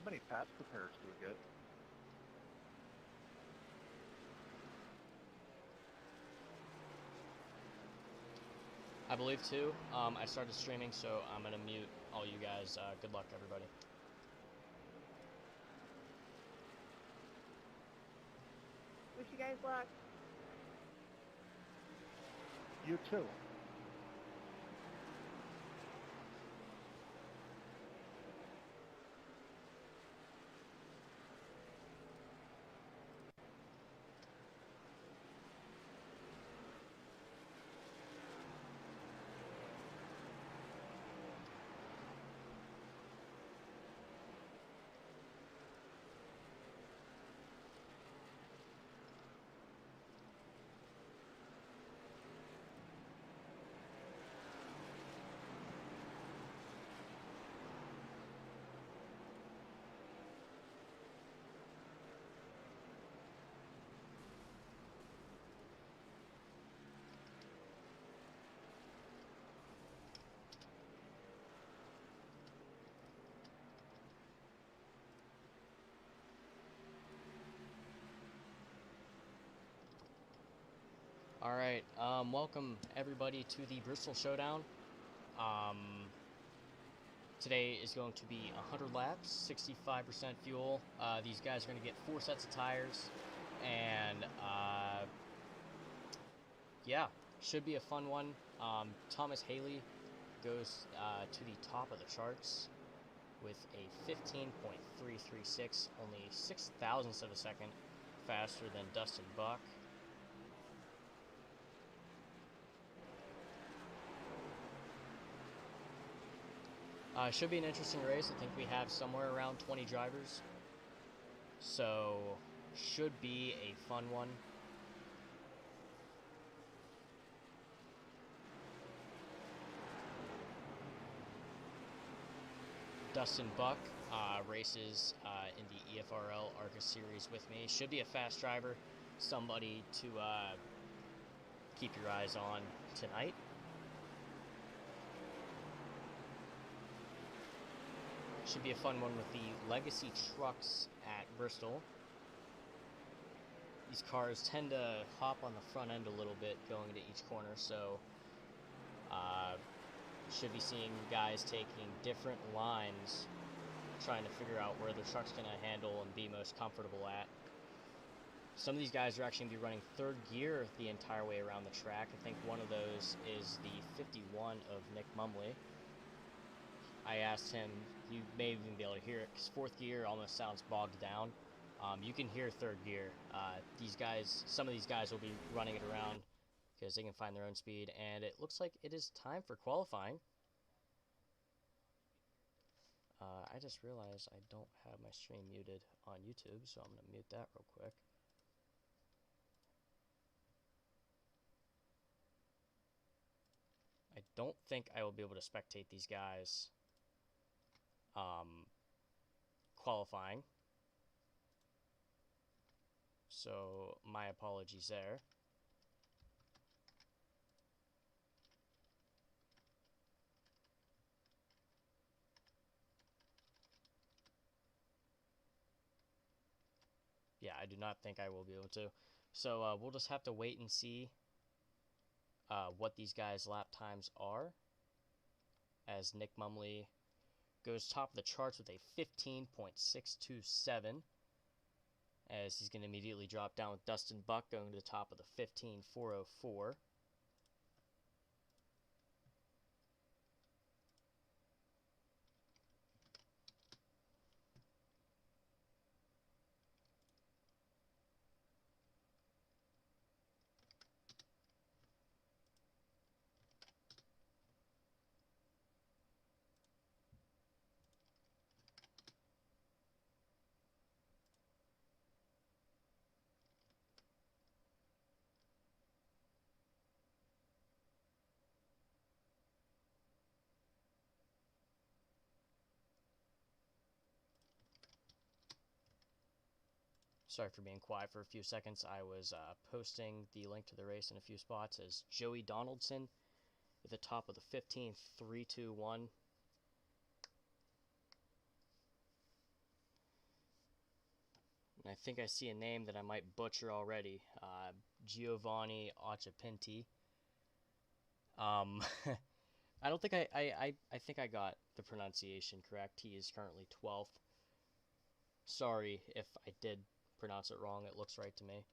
many pass prepares do we get? I believe two. I started streaming, so I'm gonna mute all you guys. Good luck, everybody. Wish you guys luck. You too. Alright, welcome everybody to the Bristol Showdown. Today is going to be 100 laps, 65% fuel. These guys are going to get 4 sets of tires, and yeah, should be a fun one. Thomas Haley goes to the top of the charts with a 15.336, only 6 thousandths of a second faster than Dustin Buck. Should be an interesting race. I think we have somewhere around 20 drivers, so should be a fun one. Dustin Buck races in the EFRL ARCA Series with me. Should be a fast driver, somebody to keep your eyes on tonight. Should be a fun one with the Legacy trucks at Bristol. These cars tend to hop on the front end a little bit going into each corner, so should be seeing guys taking different lines, trying to figure out where their truck's going to handle and be most comfortable at. Some of these guys are actually going to be running third gear the entire way around the track. I think one of those is the 51 of Nick Mumley. I asked him, you may even be able to hear it, because fourth gear almost sounds bogged down. You can hear third gear. Some of these guys will be running it around because they can find their own speed, and it looks like it is time for qualifying. I just realized I don't have my stream muted on YouTube, so I'm going to mute that real quick. I don't think I will be able to spectate these guys qualifying, so my apologies there. Yeah, I do not think I will be able to. So we'll just have to wait and see what these guys' lap times are, as Nick Mumley goes top of the charts with a 15.627, as he's going to immediately drop down with Dustin Buck going to the top of the 15.404. Sorry for being quiet for a few seconds. I was posting the link to the race in a few spots as Joey Donaldson at the top of the 15.321. I think I see a name that I might butcher already. Giovanni Acciapinti. I don't think I think I got the pronunciation correct. He is currently 12th. Sorry if I did pronounce it wrong. It looks right to me.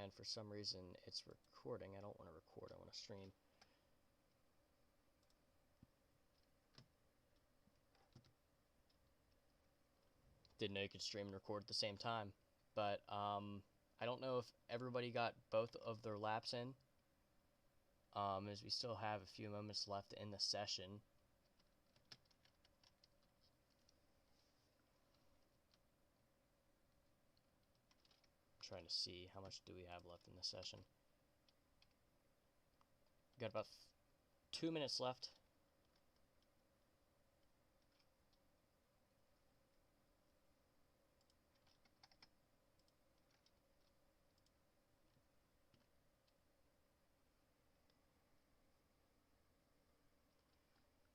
And for some reason, it's recording. I don't want to record. I want to stream. Didn't know you could stream and record at the same time. But I don't know if everybody got both of their laps in. As we still have a few moments left in the session. I'm trying to see how much do we have left in the session. Got about 2 minutes left.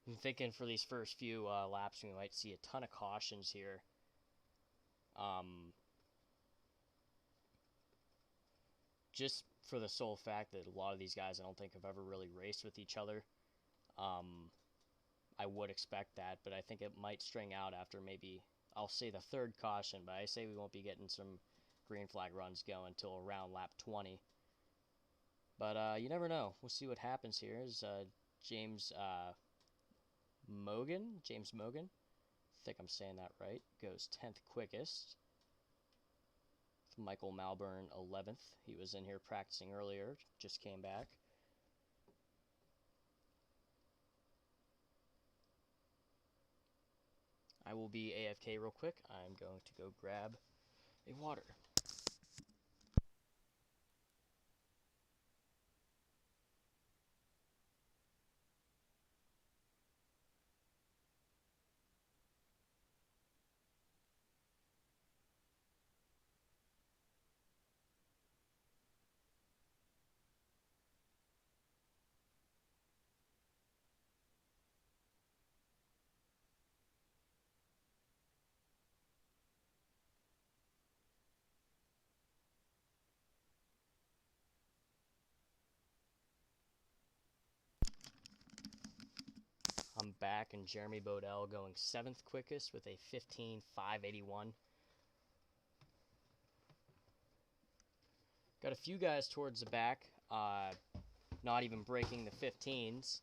I'm thinking for these first few laps we might see a ton of cautions here. Just for the sole fact that a lot of these guys I don't think have ever really raced with each other. I would expect that, but I think it might string out after maybe, I'll say the third caution, but I say we won't be getting some green flag runs going until around lap 20. But you never know. We'll see what happens here. Is James Mogan, I think I'm saying that right, goes 10th quickest. Michael Malburn 11th. He was in here practicing earlier, just came back. I will be AFK real quick. I'm going to go grab a water. I'm back, and Jeremy Bodell going 7th quickest with a 15.581. Got a few guys towards the back, not even breaking the 15s.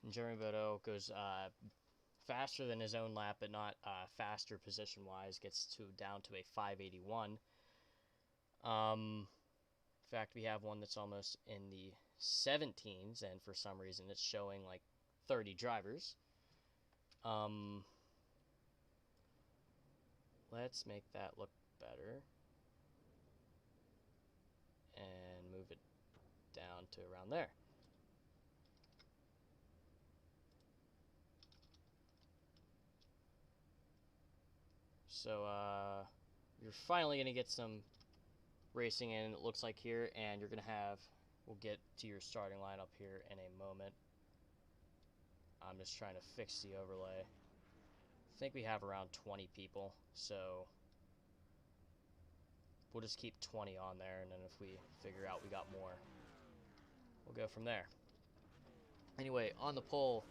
And Jeremy Bodell goes faster than his own lap, but not faster position-wise. Gets down to a 581. In fact, we have one that's almost in the 17s, and for some reason it's showing like 30 drivers. Let's make that look better and move it down to around there. So you're finally going to get some racing in, it looks like here, and you're going to have, we'll get to your starting lineup here in a moment. I'm just trying to fix the overlay. I think we have around 20 people, so we'll just keep 20 on there, and then if we figure out we got more, we'll go from there. Anyway, on the pole,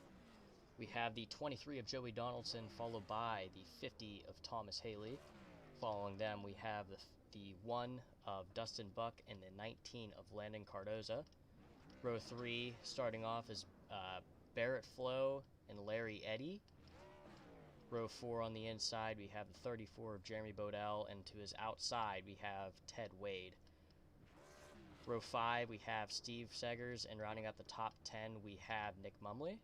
we have the 23 of Joey Donaldson, followed by the 50 of Thomas Haley. Following them, we have the 1 of Dustin Buck and the 19 of Landon Cardoza. Row 3, starting off, is Barrett Flo and Larry Eddy. Row 4 on the inside, we have the 34 of Jeremy Bodell, and to his outside, we have Ted Wade. Row 5, we have Steve Seggers, and rounding out the top 10, we have Nick Mumley.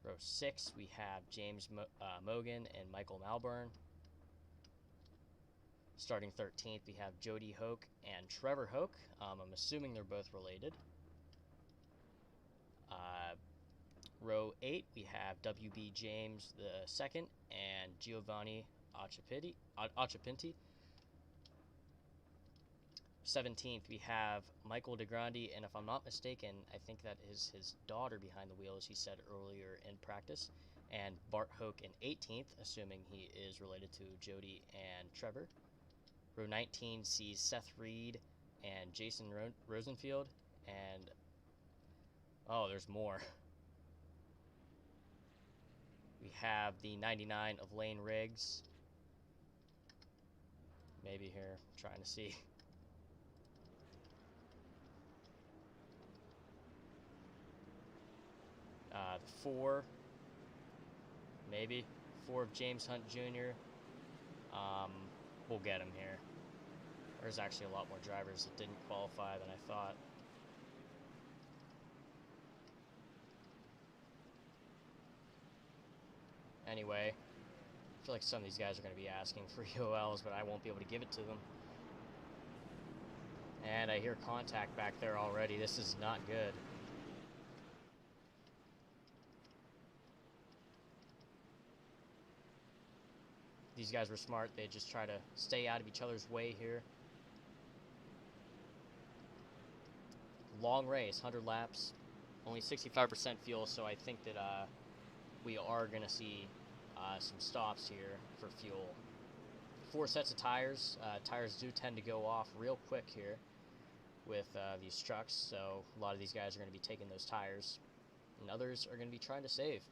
Row 6, we have James Mogan and Michael Malburn. Starting 13th, we have Jody Hoke and Trevor Hoke. I'm assuming they're both related. Row 8, we have WB James II and Giovanni Acciapinti. 17th, we have Michael DeGrande, and if I'm not mistaken, I think that is his daughter behind the wheel, as he said earlier in practice. And Bart Hoke in 18th, assuming he is related to Jody and Trevor. Row 19 sees Seth Reed and Jason Rosenfield, and oh, there's more. We have the 99 of Lane Riggs. Maybe here, I'm trying to see. The 4, maybe 4 of James Hunt Jr. We'll get him here. There's actually a lot more drivers that didn't qualify than I thought. Anyway, I feel like some of these guys are going to be asking for EOLs, but I won't be able to give it to them. And I hear contact back there already. This is not good. These guys were smart. They just try to stay out of each other's way here. Long race, 100 laps, only 65% fuel, so I think that we are going to see some stops here for fuel. 4 sets of tires. Tires do tend to go off real quick here with these trucks, so a lot of these guys are going to be taking those tires, and others are going to be trying to save.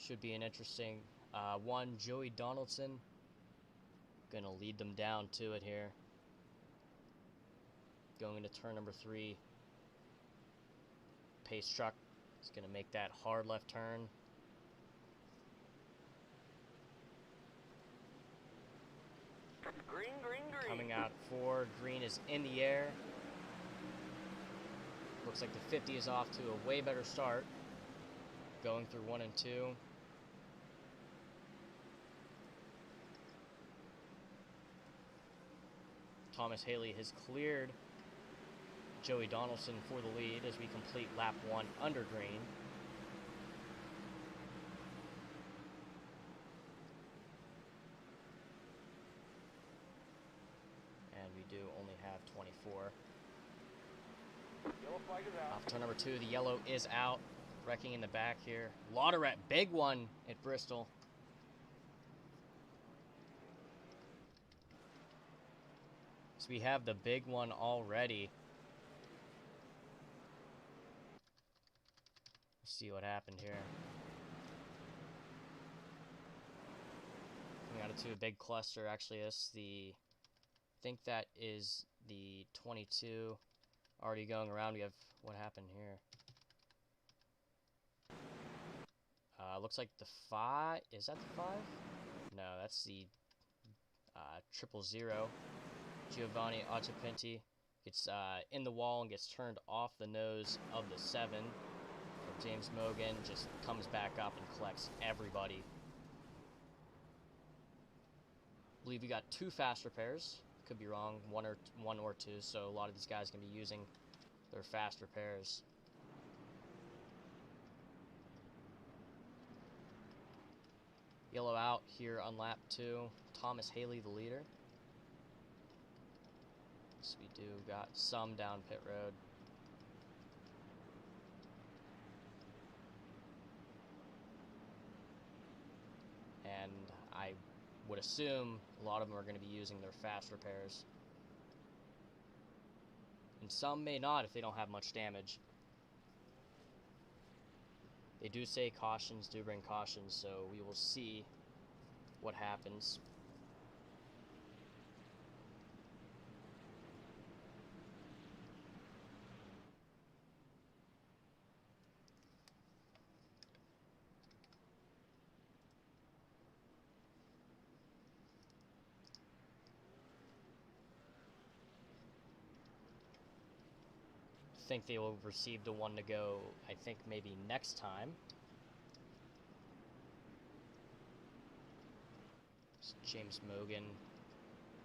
Should be an interesting one. Joey Donaldson going to lead them down to it here. Going into turn number 3. Pace truck is going to make that hard left turn. Green, green, green. Coming out 4. Green is in the air. Looks like the 50 is off to a way better start. Going through 1 and 2. Thomas Haley has cleared Joey Donaldson for the lead as we complete lap 1 under green. And we do only have 24. Yellow flag is out. Off turn number 2, the yellow is out. Wrecking in the back here. Lauderette, big one at Bristol. So we have the big one already. Let's see what happened here. We got into a big cluster. Actually, that's the... I think that is the 22 already going around. We have... What happened here? Looks like the 5... Is that the 5? No, that's the 000. Giovanni Occhipinti gets in the wall and gets turned off the nose of the 7. James Mogan just comes back up and collects everybody. I believe we got 2 fast repairs. Could be wrong, one or two. So a lot of these guys can be using their fast repairs. Yellow out here on lap 2. Thomas Haley, the leader. So we do got some down pit road. And I would assume a lot of them are going to be using their fast repairs. And some may not if they don't have much damage. They do say cautions do bring cautions, so we will see what happens. I think they will receive the one to go, I think maybe next time. It's James Mogan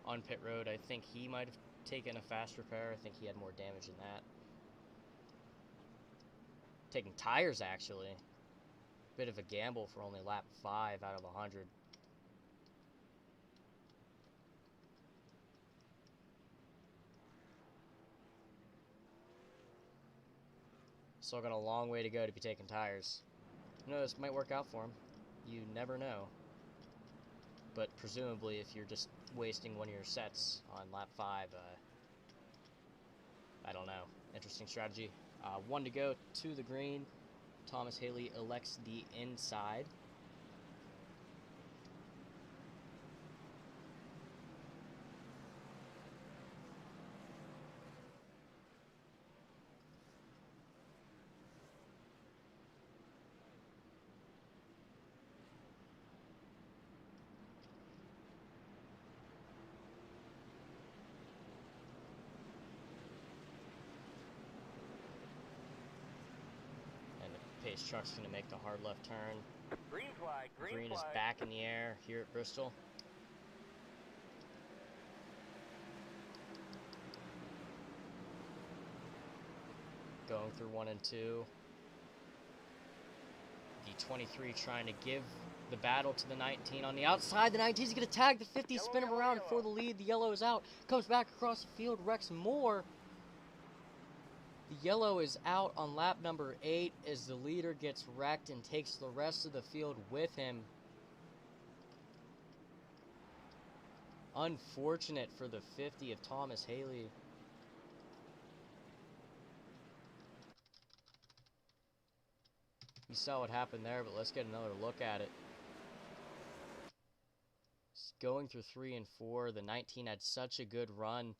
on pit road. I think he might have taken a fast repair. I think he had more damage than that. Taking tires, actually. Bit of a gamble for only lap 5 out of 100. Still got a long way to go to be taking tires. You know, this might work out for him. You never know. But presumably, if you're just wasting one of your sets on lap 5, I don't know. Interesting strategy. 1 to go to the green. Thomas Haley elects the inside. Pace truck's going to make the hard left turn. Green flag, Green is back in the air here at Bristol. Going through 1 and 2. The 23 trying to give the battle to the 19 on the outside. The 19 is going to tag the 50, spin him around for the lead. The yellow is out. Comes back across the field, wrecks more. The yellow is out on lap number 8 as the leader gets wrecked and takes the rest of the field with him. Unfortunate for the 50 of Thomas Haley. You saw what happened there, but let's get another look at it. Going through 3 and 4, the 19 had such a good run.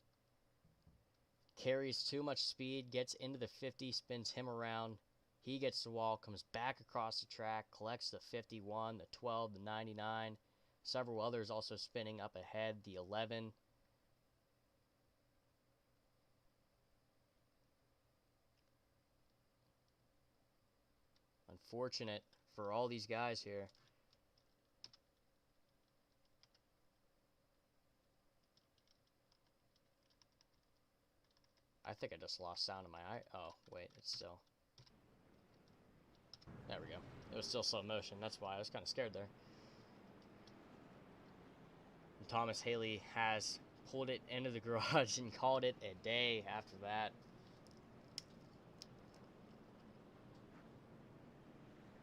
Carries too much speed, gets into the 50, spins him around. He gets the wall, comes back across the track, collects the 51, the 12, the 99. Several others also spinning up ahead, the 11. Unfortunate for all these guys here. I think I just lost sound in my eye. Oh, wait, it's still... There we go. It was still slow motion. That's why I was kind of scared there. And Thomas Haley has pulled it into the garage and called it a day after that.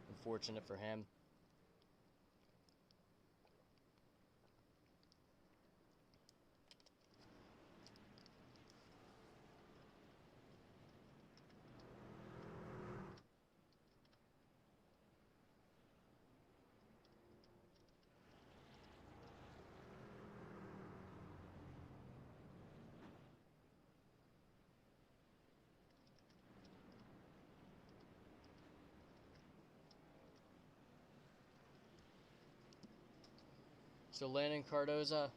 Unfortunate for him. So Landon Cardoza,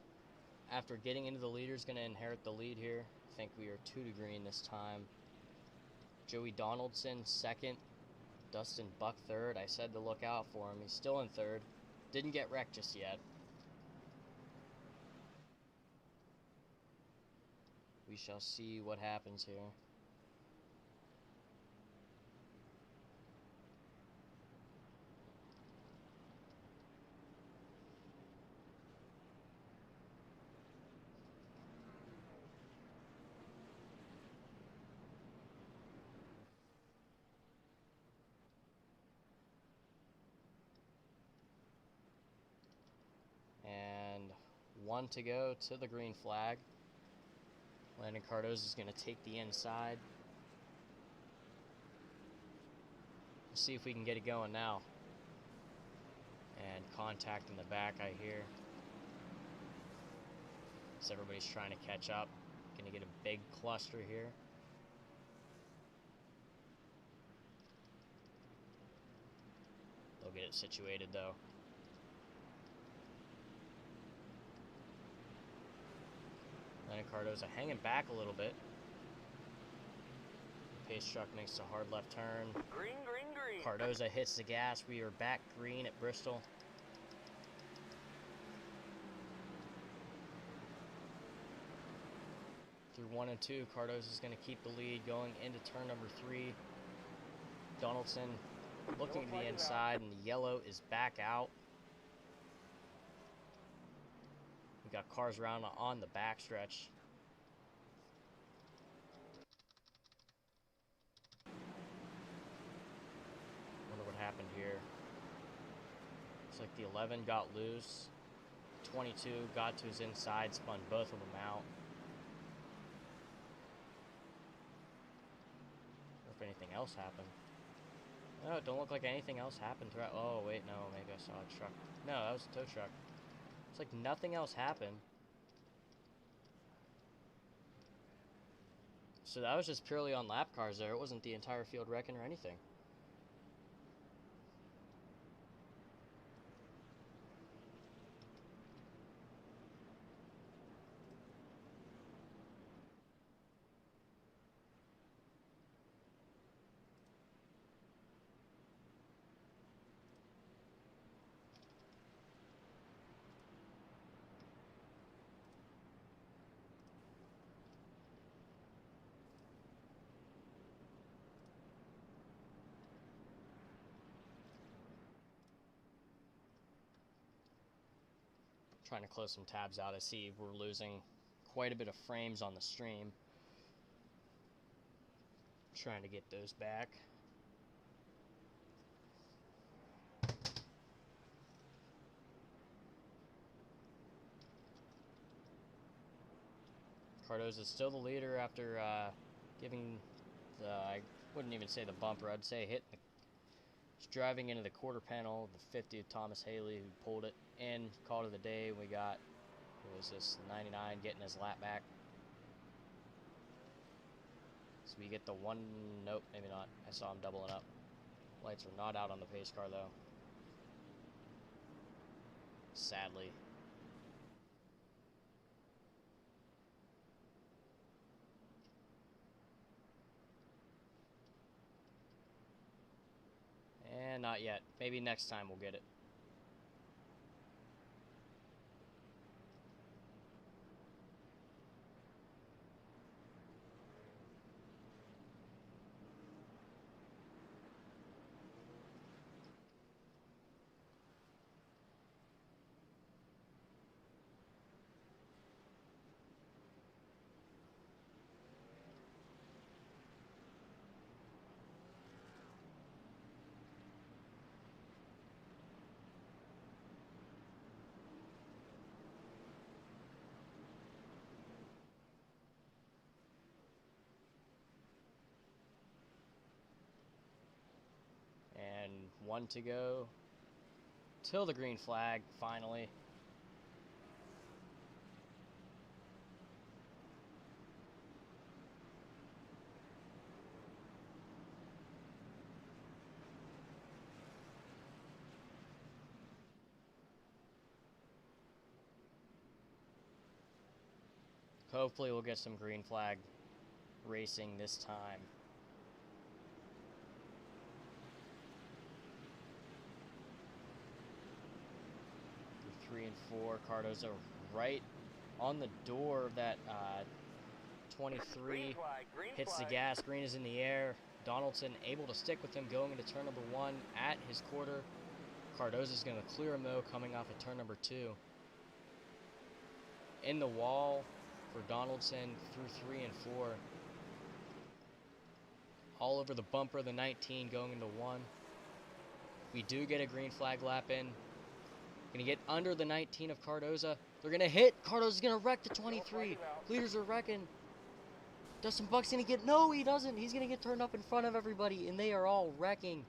after getting into the leader, is going to inherit the lead here. I think we are 2 to green this time. Joey Donaldson, 2nd. Dustin Buck, 3rd. I said to look out for him. He's still in 3rd. Didn't get wrecked just yet. We shall see what happens here. And 1 to go to the green flag. Landon Cardoza is going to take the inside. Let's see if we can get it going now. And contact in the back, I hear. So everybody's trying to catch up. Going to get a big cluster here. They'll get it situated though. Landon Cardoza hanging back a little bit. Pace truck makes a hard left turn. Green, green, green. Cardoza hits the gas. We are back green at Bristol. Through 1 and 2, Cardoza is going to keep the lead going into turn number 3. Donaldson looking to the inside, and the yellow is back out. We got cars around on the backstretch. happened here. It's like the 11 got loose. 22 got to his inside, spun both of them out. Or if anything else happened. No, it don't look like anything else happened throughout. Oh, wait, no, maybe I saw a truck. No, that was a tow truck. It's like nothing else happened. So that was just purely on lap cars there. It wasn't the entire field wrecking or anything. Trying to close some tabs out. I see we're losing quite a bit of frames on the stream. Trying to get those back. Cardoza's still the leader after giving the, I wouldn't even say the bumper, I'd say hitting the, just driving into the quarter panel, the 50 of Thomas Haley, who pulled it in, call it the day. We got, who was this, 99 getting his lap back. So we get the one, nope, maybe not. I saw him doubling up. Lights are not out on the pace car though. Sadly. And not yet. Maybe next time we'll get it. And one to go till the green flag, finally. Hopefully we'll get some green flag racing this time. 3 and 4, Cardoza right on the door of that 23, hits the gas, green is in the air. Donaldson able to stick with him going into turn number 1 at his quarter. Cardoza's going to clear him though coming off of turn number 2. In the wall for Donaldson through 3 and 4. All over the bumper of the 19 going into 1. We do get a green flag lap in. Gonna get under the 19 of Cardoza. They're gonna hit. Cardoza's gonna wreck the 23. Leaders are wrecking. Dustin Buck's gonna get, no he doesn't. He's gonna get turned up in front of everybody and they are all wrecking.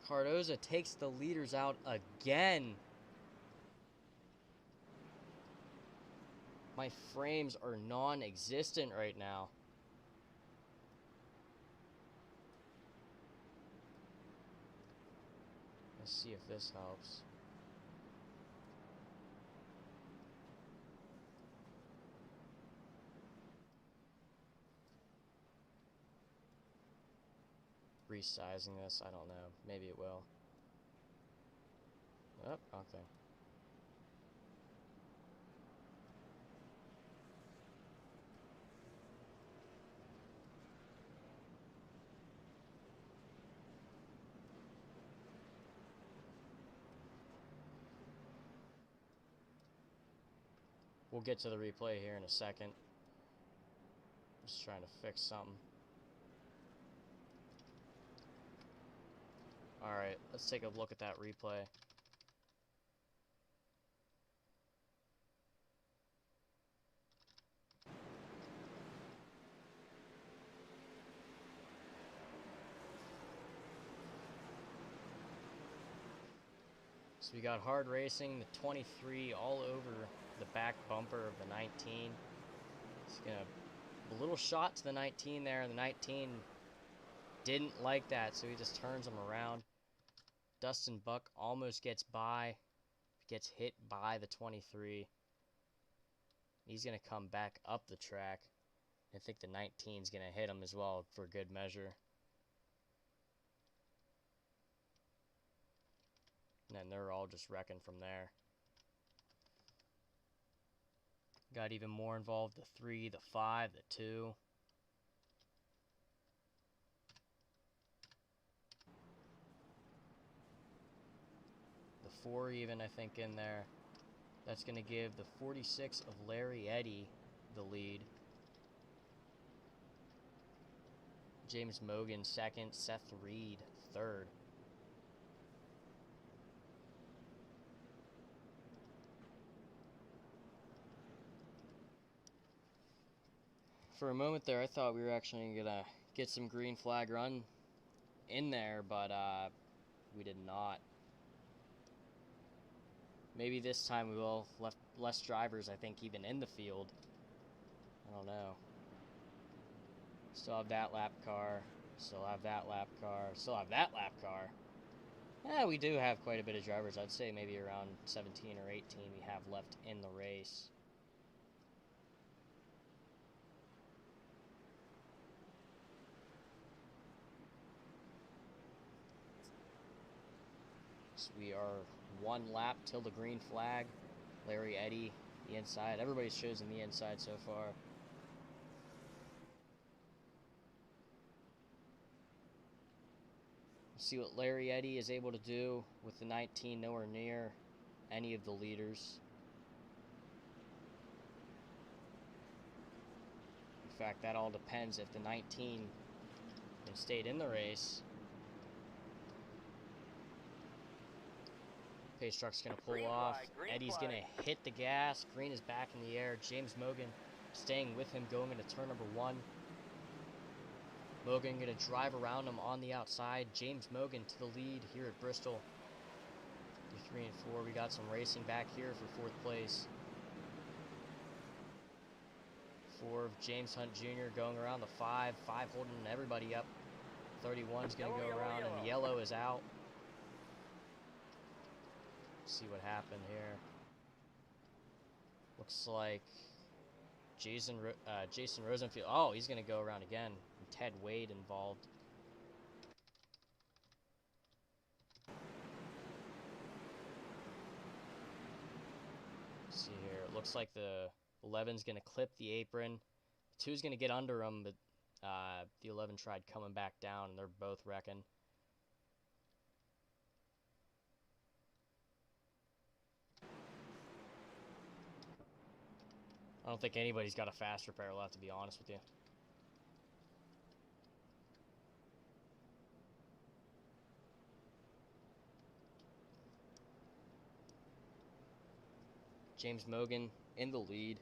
Cardoza takes the leaders out again. My frames are non-existent right now. Let's see if this helps. Resizing this, I don't know. Maybe it will. Oh, okay. We'll get to the replay here in a second. Just trying to fix something. Alright, let's take a look at that replay. So we got hard racing, the 23 all over the back bumper of the 19. It's gonna a little shot to the 19 there, and the 19 didn't like that, so he just turns him around. Dustin Buck almost gets by, gets hit by the 23. He's gonna come back up the track. I think the 19's gonna hit him as well for good measure. And then they're all just wrecking from there. Got even more involved, the 3, the 5, the 2. The 4 even, I think, in there. That's going to give the 46 of Larry Eddy the lead. James Mogan second, Seth Reed third. For a moment there, I thought we were actually going to get some green flag run in there, but we did not. Maybe this time we will. Less drivers, I think, even in the field. I don't know. Still have that lap car. Still have that lap car. Still have that lap car. Yeah, we do have quite a bit of drivers. I'd say maybe around 17 or 18 we have left in the race. So we are one lap till the green flag. Larry Eddy, the inside. Everybody's chosen the inside so far. See what Larry Eddy is able to do with the 19 nowhere near any of the leaders. In fact, that all depends if the 19 can stay in the race. Pace truck's going to pull off. Eddie's going to hit the gas. Green is back in the air. James Mogan staying with him going into turn number 1. Mogan going to drive around him on the outside. James Mogan to the lead here at Bristol. 3 and 4. We got some racing back here for 4th place. 4 of James Hunt Jr. going around the 5. 5 holding everybody up. 31's going to go around, and the yellow is out. See what happened here. Looks like Jason Rosenfield. Oh, he's going to go around again. And Ted Wade involved. Let's see here. It looks like the 11's going to clip the apron. The 2's going to get under him, but the 11 tried coming back down, and they're both wrecking. I don't think anybody's got a faster parallel, to be honest with you. James Mogan in the lead.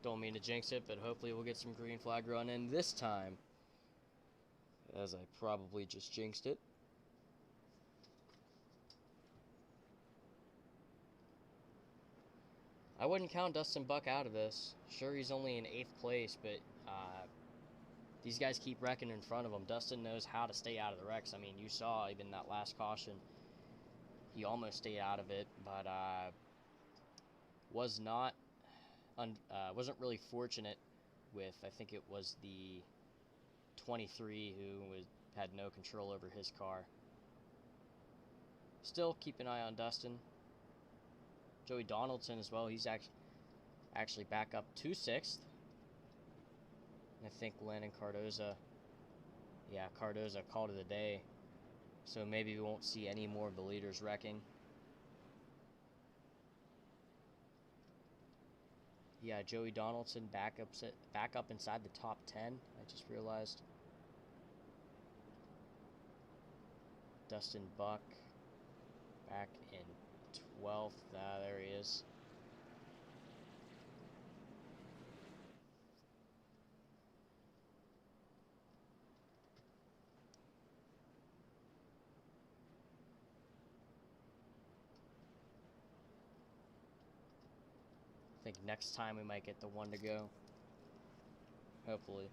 Don't mean to jinx it, but hopefully we'll get some green flag run in this time, as I probably just jinxed it. I wouldn't count Dustin Buck out of this. Sure, he's only in 8th place, but these guys keep wrecking in front of him. Dustin knows how to stay out of the wrecks. I mean, you saw even that last caution. He almost stayed out of it, but wasn't really fortunate with, I think it was the 23 who had no control over his car. Still, keep an eye on Dustin. Joey Donaldson as well. He's actually back up to 6th. I think Landon Cardoza, Cardoza called it a day. So maybe we won't see any more of the leaders wrecking. Yeah, Joey Donaldson back up inside the top 10. I just realized. Dustin Buck back in 12th. Ah, there he is. I think next time we might get the one to go. Hopefully.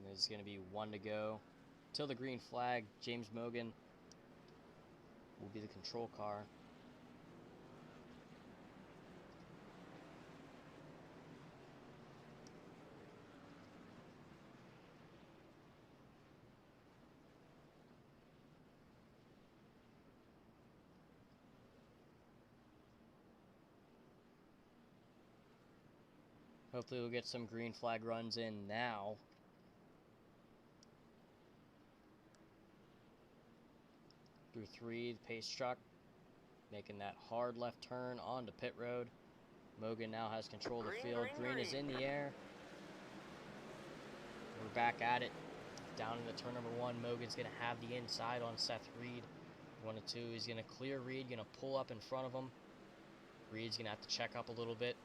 There's going to be one to go. Till the green flag, James Mogan will be the control car. Hopefully we'll get some green flag runs in now. Through 3, the pace truck, making that hard left turn onto pit road. Mogan now has control of the field. Green is in the air. We're back at it. Down in the turn number 1, Mogan's going to have the inside on Seth Reed. 1 and 2, he's going to clear Reed, going to pull up in front of him. Reed's going to have to check up a little bit.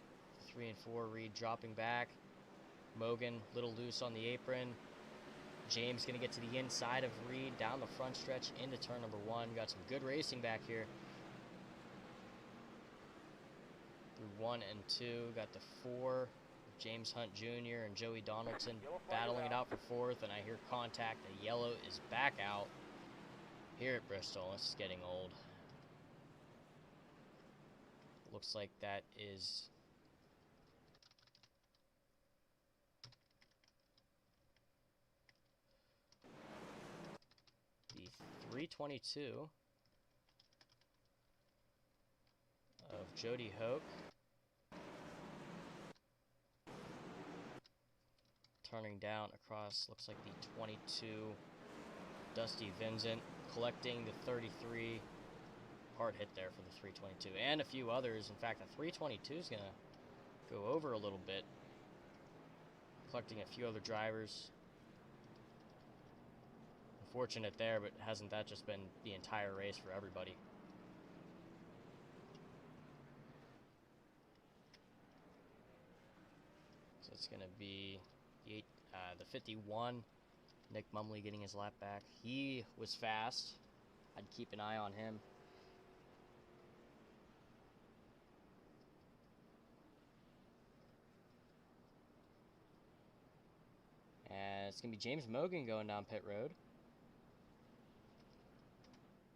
3 and 4, Reed dropping back. Mogan, little loose on the apron. James going to get to the inside of Reed, down the front stretch into turn number 1. Got some good racing back here. Through 1 and 2, got the 4. James Hunt Jr. and Joey Donaldson battling it out for 4th, and I hear contact. The yellow is back out here at Bristol. This is getting old. Looks like that is the 322 of Jody Hoke. Turning down across, looks like the 22 Dusty Vincent, collecting the 33. Hard hit there for the 322 and a few others. In fact, the 322 is going to go over a little bit, collecting a few other drivers. Unfortunate there, but hasn't that just been the entire race for everybody? So it's going to be the 51, Nick Mumley getting his lap back. He was fast. I'd keep an eye on him. And it's going to be James Mogan going down pit road.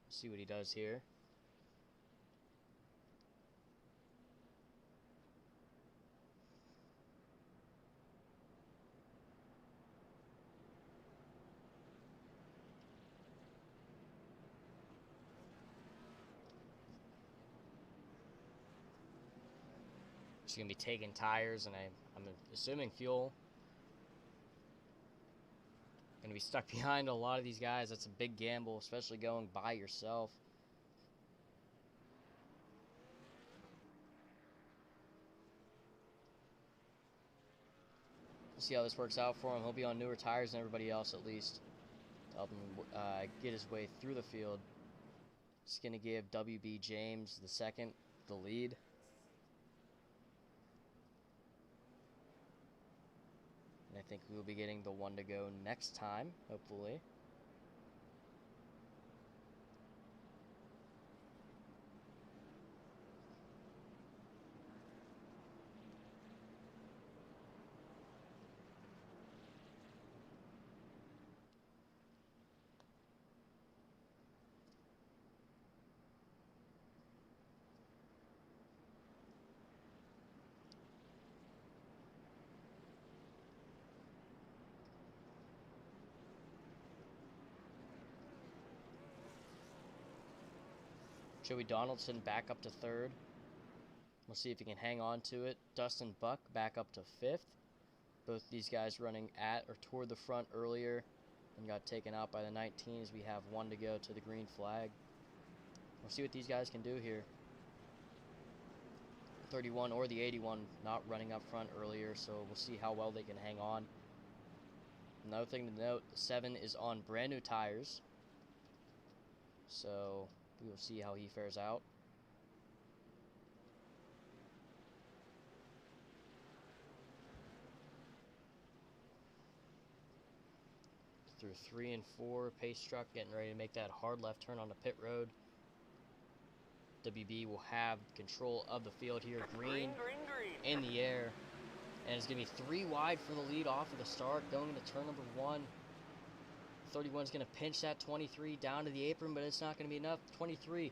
See what he does here. She's going to be taking tires, and I'm assuming fuel. Going to be stuck behind a lot of these guys. That's a big gamble, especially going by yourself. We'll see how this works out for him. He'll be on newer tires than everybody else, at least, to help him get his way through the field. It's going to give WB James the second, the lead. And I think we'll be getting the one to go next time, hopefully. Joey Donaldson back up to third. We'll see if he can hang on to it. Dustin Buck back up to fifth. Both these guys running at or toward the front earlier and got taken out by the 19 as we have one to go to the green flag. We'll see what these guys can do here. 31 or the 81 not running up front earlier, so we'll see how well they can hang on. Another thing to note, the 7 is on brand new tires, so we will see how he fares out. Through 3 and 4, Pace Truck getting ready to make that hard left turn on the pit road. WB will have control of the field here. Green in the air. And it's going to be 3 wide for the lead off of the start. Going into turn number 1. 31 is going to pinch that 23 down to the apron, but it's not going to be enough. 23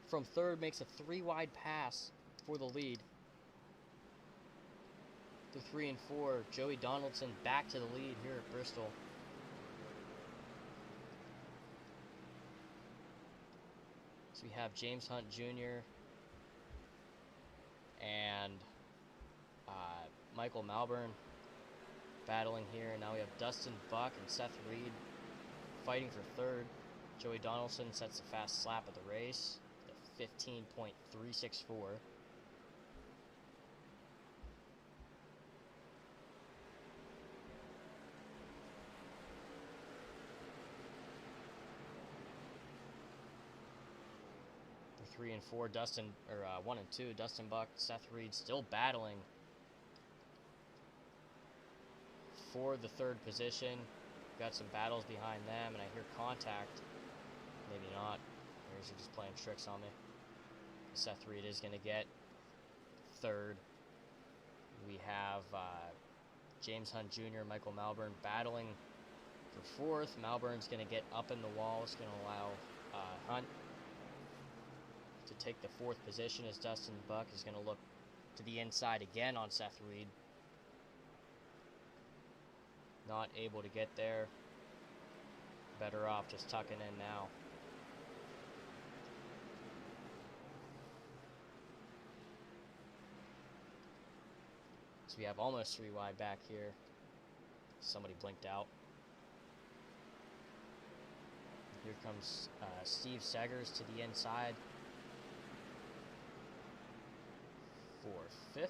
from third makes a 3 wide pass for the lead. To 3 and 4, Joey Donaldson back to the lead here at Bristol. So we have James Hunt Jr. and Michael Malburn battling here. And now we have Dustin Buck and Seth Reed fighting for third. Joey Donaldson sets the fast slap of the race, the 15.364. For 3 and 4, 1 and 2, Dustin Buck, Seth Reed still battling for the third position. Got some battles behind them, and I hear contact. Maybe not. Or is he just playing tricks on me? Seth Reed is going to get third. We have James Hunt Jr., Michael Malburn battling for fourth. Malburn's going to get up in the wall. It's going to allow Hunt to take the fourth position as Dustin Buck is going to look to the inside again on Seth Reed. Not able to get there. Better off just tucking in now. So we have almost 3 wide back here. Somebody blinked out. Here comes Steve Seggers to the inside for fifth.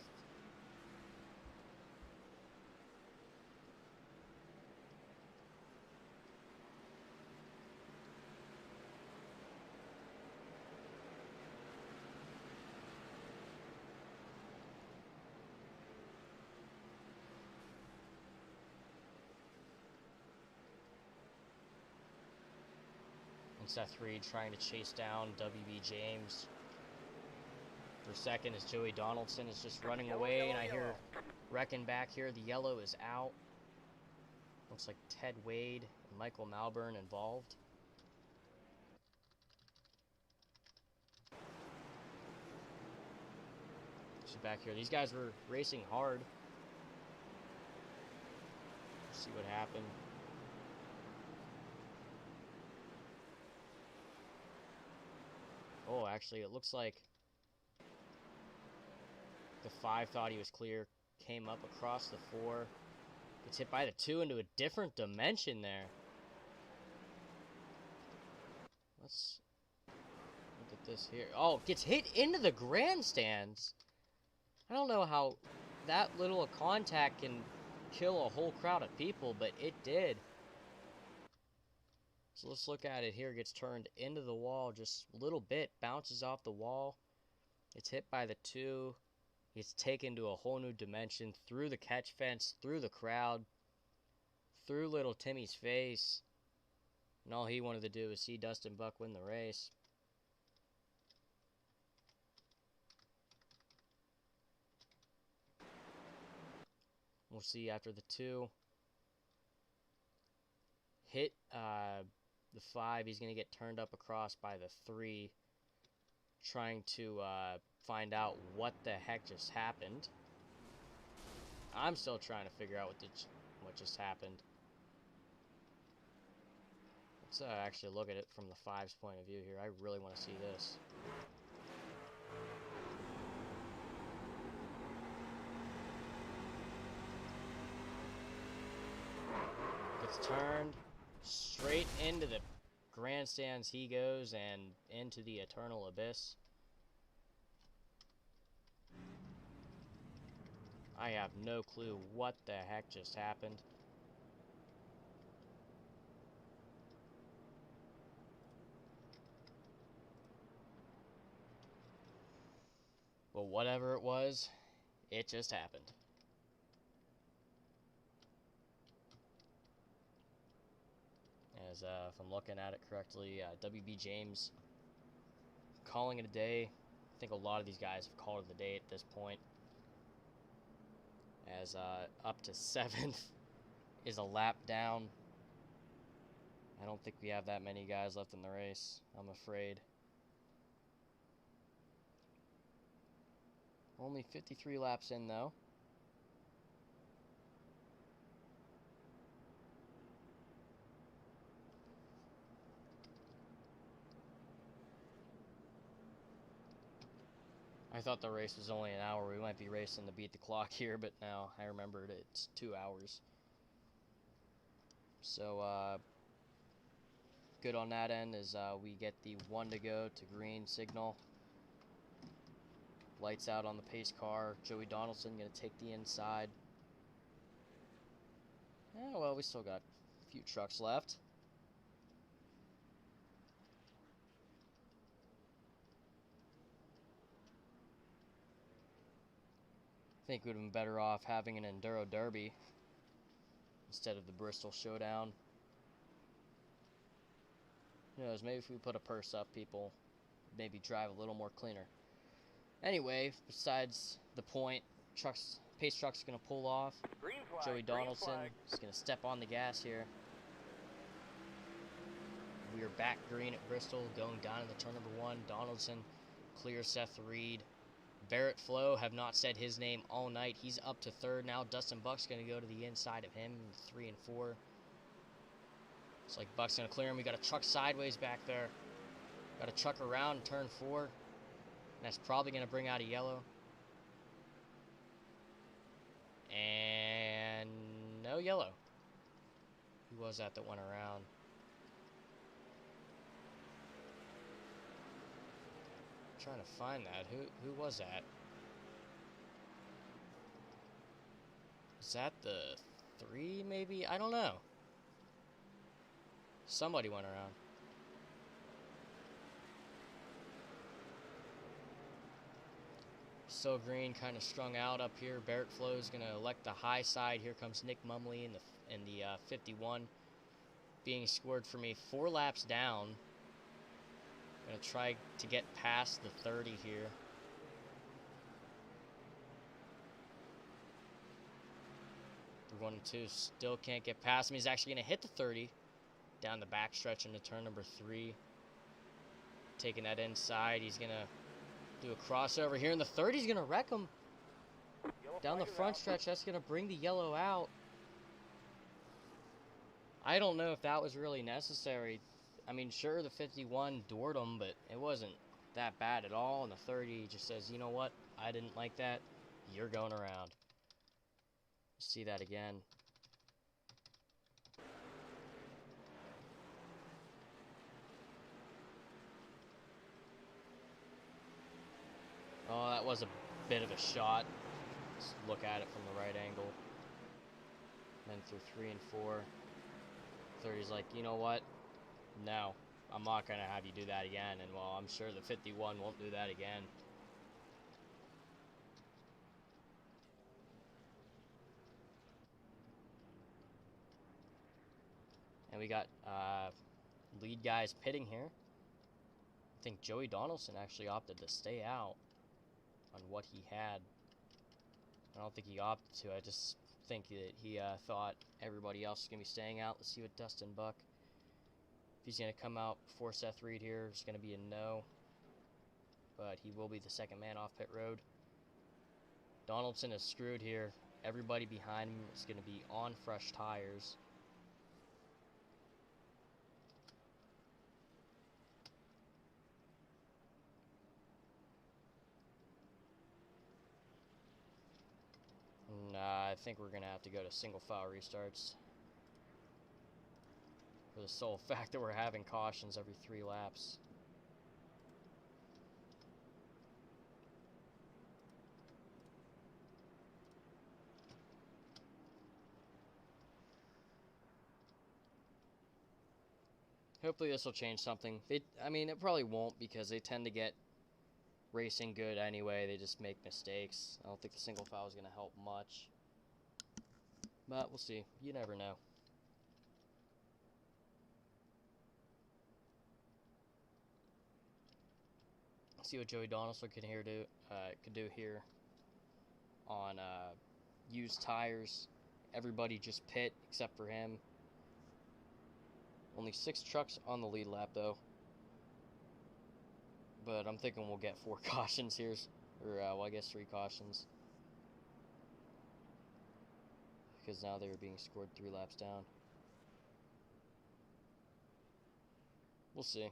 Seth Reed trying to chase down WB James. For second is Joey Donaldson is just running away, and I hear wrecking back here. The yellow is out. Looks like Ted Wade and Michael Malburn involved. So back here, these guys were racing hard. Let's see what happened. Oh, actually, it looks like the 5 thought he was clear, came up across the 4, gets hit by the 2 into a different dimension there. Let's look at this here. Oh, gets hit into the grandstands. I don't know how that little a contact can kill a whole crowd of people, but it did. So let's look at it here. Gets turned into the wall just a little bit. Bounces off the wall. It's hit by the 2. Gets taken to a whole new dimension. Through the catch fence. Through the crowd. Through little Timmy's face. And all he wanted to do was see Dustin Buck win the race. We'll see after the 2. Hit the 5, he's going to get turned up across by the 3, trying to find out what the heck just happened. I'm still trying to figure out what just happened. Let's actually look at it from the Fives' point of view here. I really want to see this. Gets turned straight into the grandstands he goes, and into the eternal abyss. I have no clue what the heck just happened. But whatever it was, it just happened. As if I'm looking at it correctly, WB James calling it a day. I think a lot of these guys have called it a day at this point. As up to 7th is a lap down. I don't think we have that many guys left in the race, I'm afraid. Only 53 laps in, though. I thought the race was only an hour. We might be racing to beat the clock here, but now I remembered it's 2 hours. So, good on that end as we get the 1 to go to green signal. Lights out on the pace car. Joey Donaldson going to take the inside. Well, we still got a few trucks left. I think we'd have been better off having an Enduro Derby instead of the Bristol Showdown. Who knows, maybe if we put a purse up, people maybe drive a little more cleaner. Anyway, besides the point, pace truck's going to pull off. Green flag, Joey green Donaldson flag. is going to step on the gas here. We are back green at Bristol, going down in the turn number 1. Donaldson clears Seth Reed. Barrett Flo have not said his name all night. He's up to 3rd now. Dustin Buck's going to go to the inside of him, 3 and 4. It's like Buck's going to clear him. We got a truck sideways back there. Got a truck around turn 4. That's probably going to bring out a yellow. And no yellow. Who was that went around? I'm trying to find that. Who was that? Is that the 3 maybe? I don't know. Somebody went around. Still green, kind of strung out up here. Barrett Flo is going to elect the high side. Here comes Nick Mumley in the 51, being scored for me 4 laps down. Going to try to get past the 30 here. The 1 and 2 still can't get past him. He's actually going to hit the 30 down the backstretch into turn number 3. Taking that inside. He's going to do a crossover here, and the 30's going to wreck him. Yellow Down the flag is front out. stretch, that's going to bring the yellow out. I don't know if that was really necessary. I mean, sure, the 51 doored him, but it wasn't that bad at all. And the 30 just says, you know what? I didn't like that. You're going around. See that again. Oh, that was a bit of a shot. Let's look at it from the right angle. Then through 3 and 4. 30's like, you know what? No, I'm not going to have you do that again. And, well, I'm sure the 51 won't do that again. And we got lead guys pitting here. I think Joey Donaldson actually opted to stay out on what he had. I don't think he opted to. I just think that he thought everybody else was going to be staying out. Let's see what Dustin Buck. If he's going to come out before Seth Reed here, it's going to be a no. But he will be the second man off pit road. Donaldson is screwed here. Everybody behind him is going to be on fresh tires. think we're going to have to go to single file restarts. For the sole fact that we're having cautions every 3 laps. Hopefully this will change something. I mean, it probably won't because they tend to get racing good anyway. They just make mistakes. I don't think the single file is going to help much. But we'll see. You never know. See what Joey Donaldson could do here on used tires. Everybody just pit except for him. Only 6 trucks on the lead lap though. But I'm thinking we'll get 4 cautions here, or well, I guess 3 cautions, because now they're being scored 3 laps down. We'll see.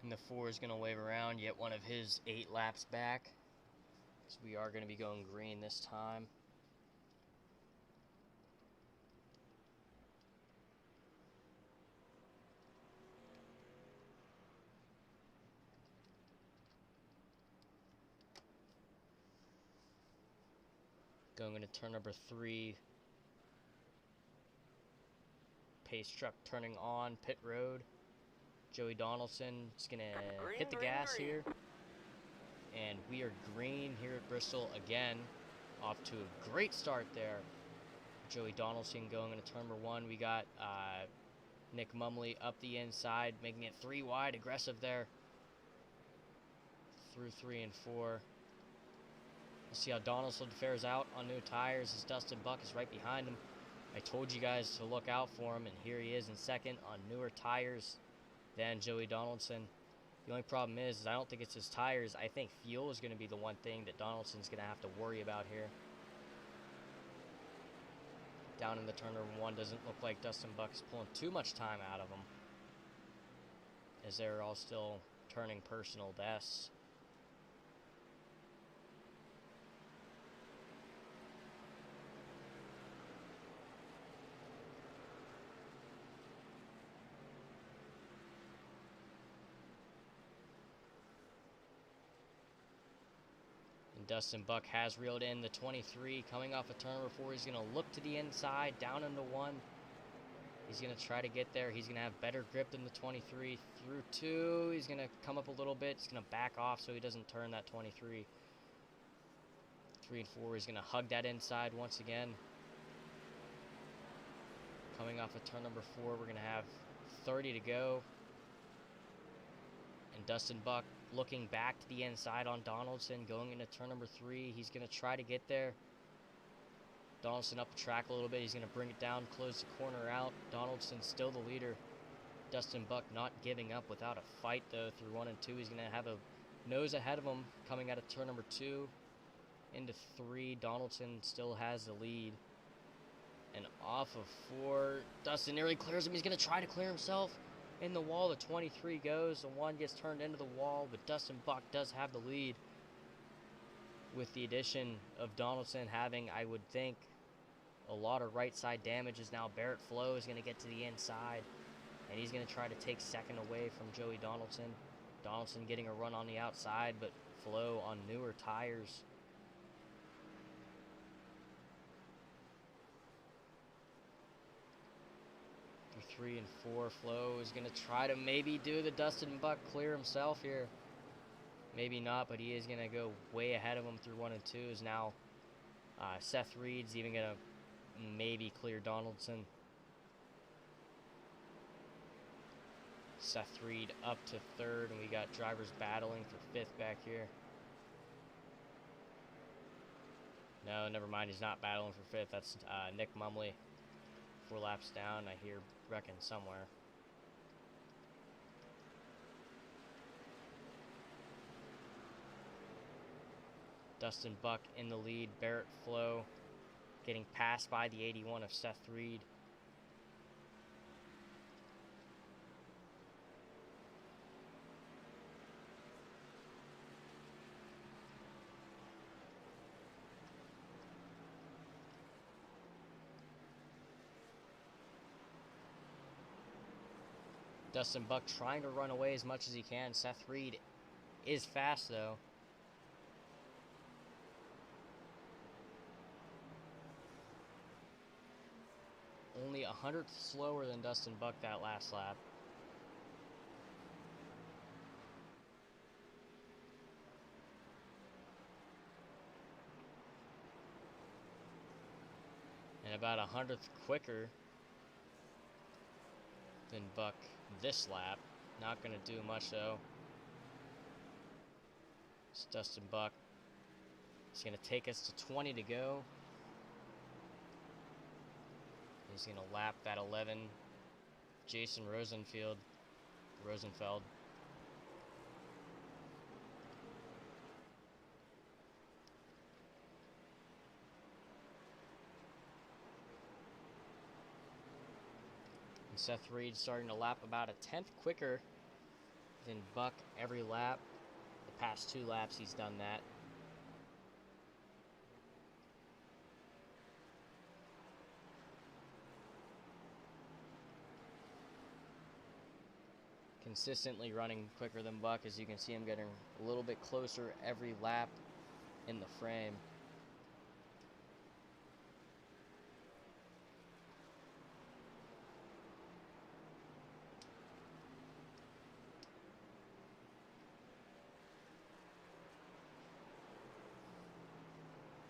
And the 4 is going to wave around, yet one of his 8 laps back. So we are going to be going green this time. Going into turn number 3. Pace truck turning on pit road. Joey Donaldson is going to hit the gas here. And we are green here at Bristol again. Off to a great start there. Joey Donaldson going into turn number 1. We got Nick Mumley up the inside, making it 3 wide, aggressive there. Through 3 and 4. We'll see how Donaldson fares out on new tires as Dustin Buck is right behind him. I told you guys to look out for him, and here he is in second on newer tires than Joey Donaldson. The only problem is I don't think it's his tires. I think fuel is going to be the one thing that Donaldson's going to have to worry about here. Down in the turn number 1, doesn't look like Dustin Buck is pulling too much time out of him, as they're all still turning personal bests. Dustin Buck has reeled in the 23 coming off of turn number 4. He's going to look to the inside, down into 1. He's going to try to get there. He's going to have better grip than the 23. Through 2, he's going to come up a little bit. He's going to back off so he doesn't turn that 23. 3 and 4, he's going to hug that inside once again. Coming off of turn number 4, we're going to have 30 to go. And Dustin Buck looking back to the inside on Donaldson, going into turn number 3. He's going to try to get there. Donaldson up the track a little bit. He's going to bring it down, close the corner out. Donaldson still the leader. Dustin Buck not giving up without a fight, though, through 1 and 2. He's going to have a nose ahead of him coming out of turn number 2 into 3. Donaldson still has the lead. And off of 4, Dustin nearly clears him. He's going to try to clear himself. In the wall, the 23 goes. The 1 gets turned into the wall, but Dustin Buck does have the lead. With the addition of Donaldson having, I would think, a lot of right side damage, as now Barrett Flo is going to get to the inside. And he's going to try to take second away from Joey Donaldson. Donaldson getting a run on the outside, but Flo on newer tires. Through 3 and 4, Flo is going to try to maybe do the Dustin Buck clear himself here. Maybe not, but he is going to go way ahead of him through 1 and 2. Is now Seth Reed's even going to maybe clear Donaldson. Seth Reed up to third, and we got drivers battling for fifth back here. No, never mind. He's not battling for fifth. That's Nick Mumley. 4 laps down. I hear wrecking somewhere. Dustin Buck in the lead. Barrett Flo getting passed by the 81 of Seth Reed. Dustin Buck trying to run away as much as he can. Seth Reed is fast, though. Only 100th slower than Dustin Buck that last lap. And about 100th quicker than Buck this lap. Not going to do much, though. It's Dustin Buck. He's going to take us to 20 to go. He's going to lap that 11. Jason Rosenfeld. And Seth Reed starting to lap about a 10th quicker than Buck every lap. The past 2 laps he's done that. Consistently running quicker than Buck, as you can see him getting a little bit closer every lap in the frame.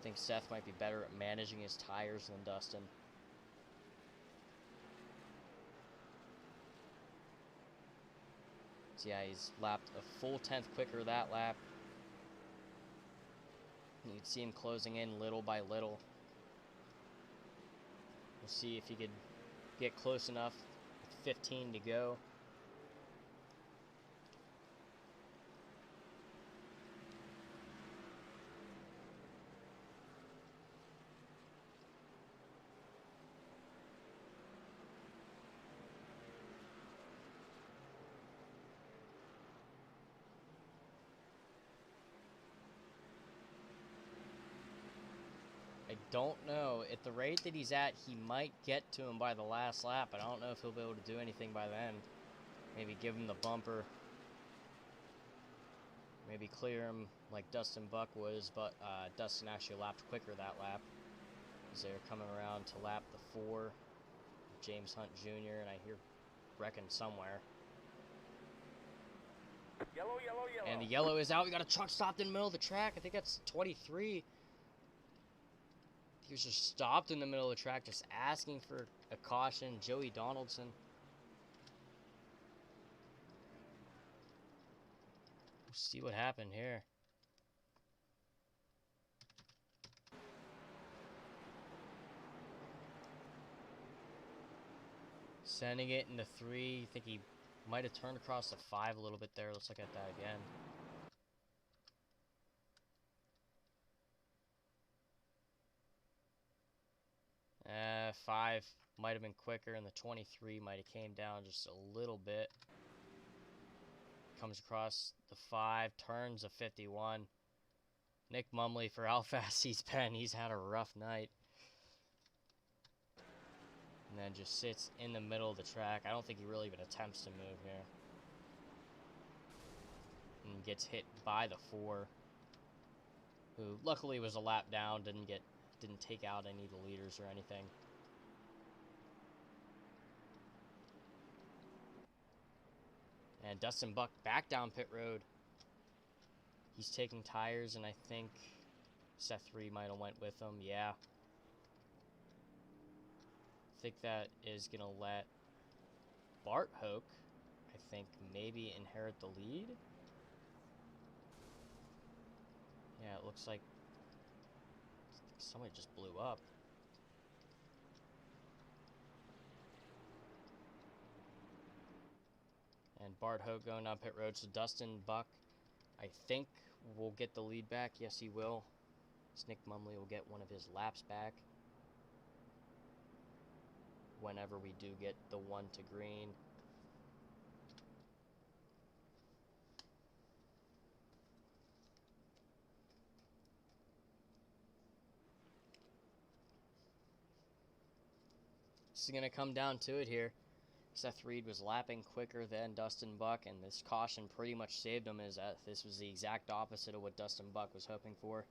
I think Seth might be better at managing his tires than Dustin. So yeah, he's lapped a full 10th quicker that lap. You can see him closing in little by little. We'll see if he could get close enough with 15 to go. I don't know. At the rate that he's at, he might get to him by the last lap. I don't know if he'll be able to do anything by then. Maybe give him the bumper. Maybe clear him like Dustin Buck was, but Dustin actually lapped quicker that lap. As they're coming around to lap the 4. James Hunt Jr., and I hear wrecking somewhere. Yellow, yellow, yellow. And the yellow is out. We got a truck stopped in the middle of the track. I think that's 23. He was just stopped in the middle of the track, just asking for a caution. Joey Donaldson. We'll see what happened here. Sending it into 3. I think he might have turned across the 5 a little bit there. Let's look at that again. 5 might have been quicker, and the 23 might have came down just a little bit. Comes across the 5, turns a 51. Nick Mumley, for how fast he's been, he's had a rough night. And then just sits in the middle of the track. I don't think he really even attempts to move here. And gets hit by the 4, who luckily was a lap down, didn't take out any of the leaders or anything. And Dustin Buck back down pit road. He's taking tires, and I think Seth Reed might have went with him. Yeah. I think that is going to let Bart Hoke, I think, maybe inherit the lead. Yeah, it looks like somebody just blew up. And Bart Hogue going down pit road. So Dustin Buck, I think, will get the lead back. Yes, he will. Nick Mumley will get one of his laps back whenever we do get the one to green. This is going to come down to it here. Seth Reed was lapping quicker than Dustin Buck, and this caution pretty much saved him, as this was the exact opposite of what Dustin Buck was hoping for.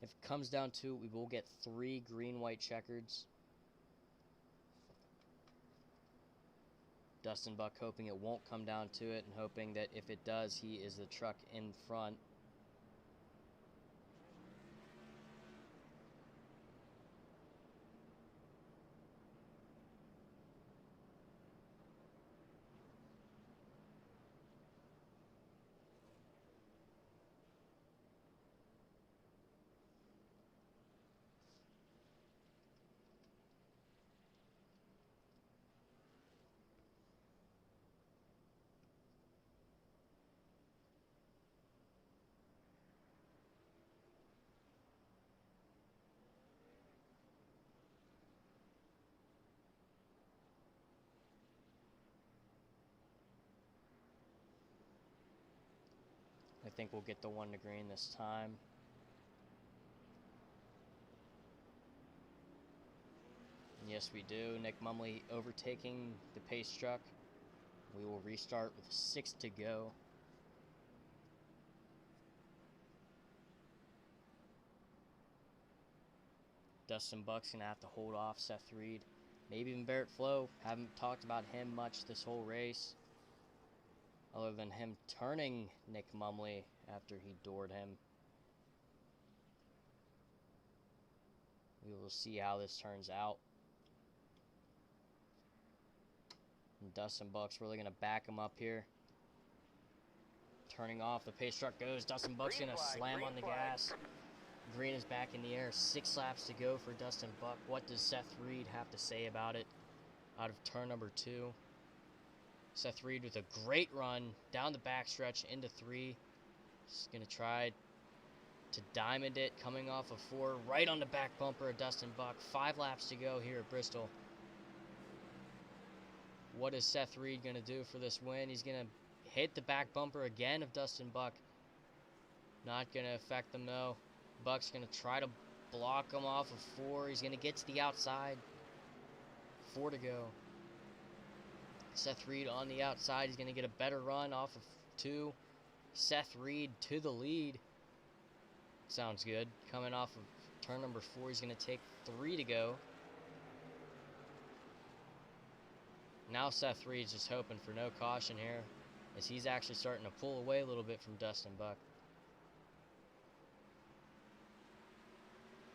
If it comes down to it, we will get 3 green-white checkers. Dustin Buck hoping it won't come down to it, and hoping that if it does, he is the truck in front. I think we'll get the one to green this time. And yes, we do. Nick Mumley overtaking the pace truck. We will restart with 6 to go. Dustin Buck's going to have to hold off Seth Reed. Maybe even Barrett Flo. Haven't talked about him much this whole race, other than him turning Nick Mumley after he doored him. We will see how this turns out. And Dustin Buck's really going to back him up here. Turning off, the pace truck goes. Dustin Buck's going to slam on the gas. Green is back in the air. 6 laps to go for Dustin Buck. What does Seth Reed have to say about it out of turn number 2? Seth Reed with a great run down the backstretch into 3. He's going to try to diamond it, coming off of 4, right on the back bumper of Dustin Buck. 5 laps to go here at Bristol. What is Seth Reed going to do for this win? He's going to hit the back bumper again of Dustin Buck. Not going to affect them, though. Buck's going to try to block him off of 4. He's going to get to the outside. 4 to go. Seth Reed on the outside. He's going to get a better run off of 2. Seth Reed to the lead. Sounds good. Coming off of turn number 4, he's going to take 3 to go. Now Seth Reed's just hoping for no caution here, as he's actually starting to pull away a little bit from Dustin Buck.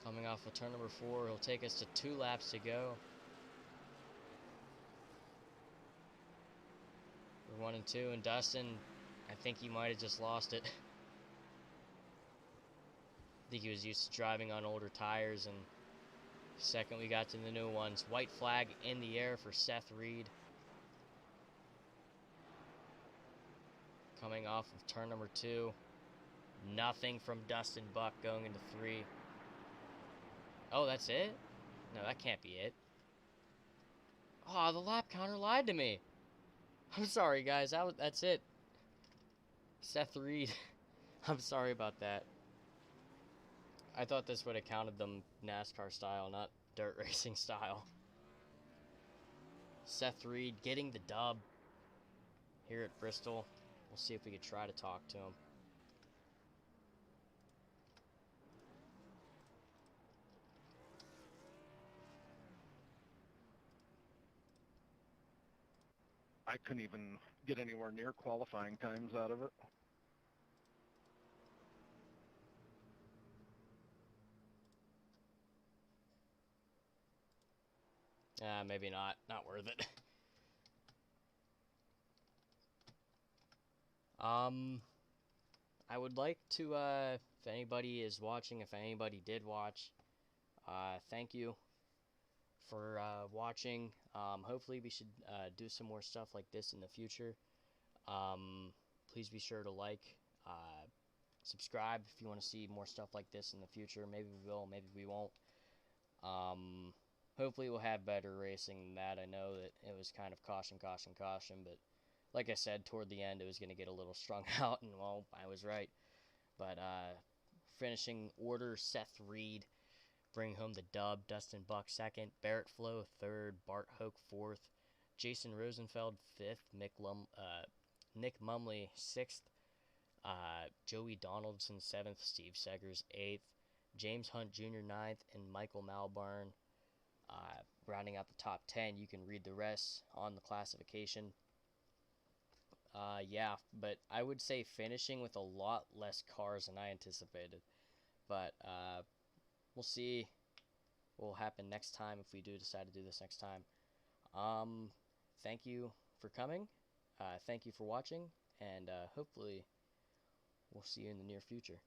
Coming off of turn number 4, he'll take us to 2 laps to go. We're 1 and 2, and Dustin, I think he might have just lost it. I think he was used to driving on older tires, and the second we got to the new ones, white flag in the air for Seth Reed. Coming off of turn number 2, nothing from Dustin Buck going into 3. Oh, that's it? No, that can't be it. Oh, the lap counter lied to me. I'm sorry, guys. That's it. Seth Reed. I'm sorry about that. I thought this would have counted them NASCAR style, not dirt racing style. Seth Reed getting the dub here at Bristol. We'll see if we could try to talk to him. I couldn't even get anywhere near qualifying times out of it. Maybe not. Not worth it. I would like to, if anybody is watching, if anybody did watch, thank you for watching. Hopefully we should do some more stuff like this in the future. Please be sure to like, subscribe if you want to see more stuff like this in the future. Maybe we will, maybe we won't. Hopefully we'll have better racing than that. I know that it was kind of caution, but like I said, toward the end it was going to get a little strung out, and well, I was right. But finishing order, Seth Reed bring home the dub, Dustin Buck second, Barrett Flo third, Bart Hoke fourth, Jason Rosenfeld fifth, Nick Mumley sixth, Joey Donaldson seventh, Steve Seggers eighth, James Hunt Jr. ninth, and Michael Malbarn rounding out the top 10. You can read the rest on the classification. Yeah, but I would say finishing with a lot less cars than I anticipated. But we'll see what will happen next time if we do decide to do this next time. Thank you for coming. Thank you for watching, and hopefully we'll see you in the near future.